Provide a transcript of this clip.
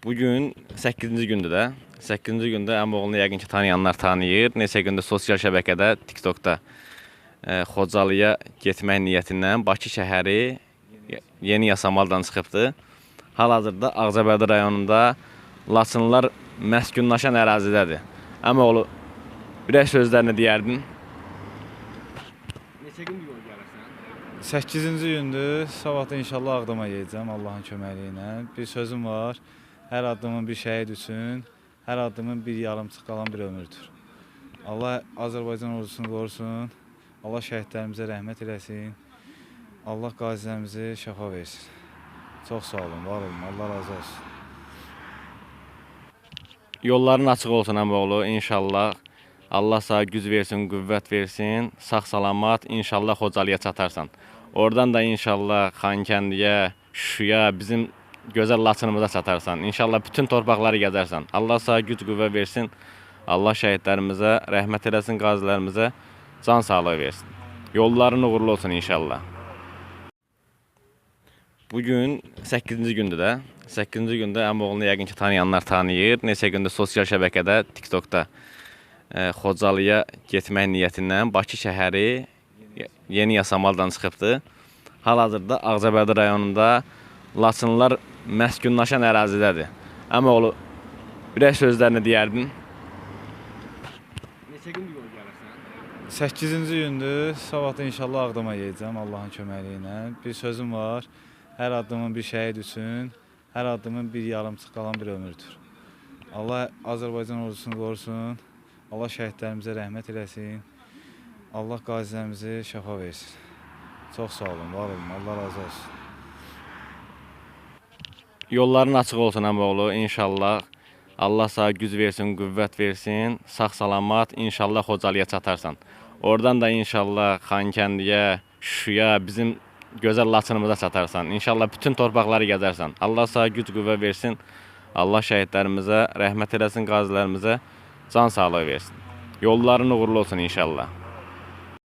Bugün 8-ci gündür də. 8-ci gündə əmioğlunu yəqin ki tanıyanlar tanıyır. Neçə gündür sosial şəbəkədə, TikTokda Xocalıya getmək niyyətindən Bakı şəhəri Yeni Yasamaldan çıxıbdı. Hal-hazırda Ağcabədi rayonunda Laçınlılar məskunlaşan ərazidədir. Əmioğlu, birək sözlərini deyərdin. Neçə gündür yol gəlirsən? 8-ci gündür. Sabah da inşallah Ağdama gedəcəm Allahın köməyi ilə. Bir sözüm var. Hər addımın bir şəhid üçün, hər addımın bir yarımçıq qalan bir ömürdür. Allah Azərbaycan ordusunu qorusun. Allah şəhidlərimizə rəhmət eləsin. Allah qazilərimizi şəfa versin. Çox sağ olun, var olun. Allah razı olsun. Yolların açıq olsun əmioğlu, inşallah. Allah sağ güc versin, qüvvət versin. Sağ-salamat inşallah Xocalıya çatarsan. Oradan da inşallah Xankəndiyə, Şuşaya, bizim gözəl Laçınımıza çatarsan. İnşallah bütün torpaqları gəzərsən. Allah sağ güc qüvvə versin. Allah şəhidlərimizə rəhmət eləsin, qazilərimizə can sağlığı versin. Yolların uğurlu olsun inşallah. Bugün 8-ci gündür də. 8-ci gündə əmioğlunu yəqin ki tanıyanlar tanıyır. Neçə gündür sosial şəbəkədə, TikTokda Xocalıya getmək niyyətindən Bakı şəhəri Yeni Yasamaldan çıxıbdı. Hal-hazırda Ağcabədi rayonunda Laçınlılar məskunlaşan ərazidədir. Əmioğlu, birək sözlərini deyərdin. Neçə gündür yol gəlirsən? 8-ci gündür. Sabah da inşallah Ağdama gedəcəm Allahın köməyi ilə. Bir sözüm var. Hər addımın bir şəhid üçün, hər addımın bir yarımçıq qalan bir ömürdür. Allah Azərbaycan ordusunu qorusun. Allah şəhidlərimizə rəhmət eləsin. Allah qazilərimizi şəfa versin. Çox sağ olun, var olun. Allah razı olsun. Yolların açıq olsun əmioğlu, inşallah. Allah sağ güc versin, qüvvət versin. Sağ-salamat inşallah Xocalıya çatarsan. Oradan da inşallah Xankəndiyə, Şuşaya, bizim gözəl Laçınımıza çatarsan. İnşallah bütün torpaqları gəzərsən. Allah sağ güc qüvvə versin. Allah şəhidlərimizə rəhmət eləsin, qazilərimizə can sağlığı versin. Yolların uğurlu olsun inşallah.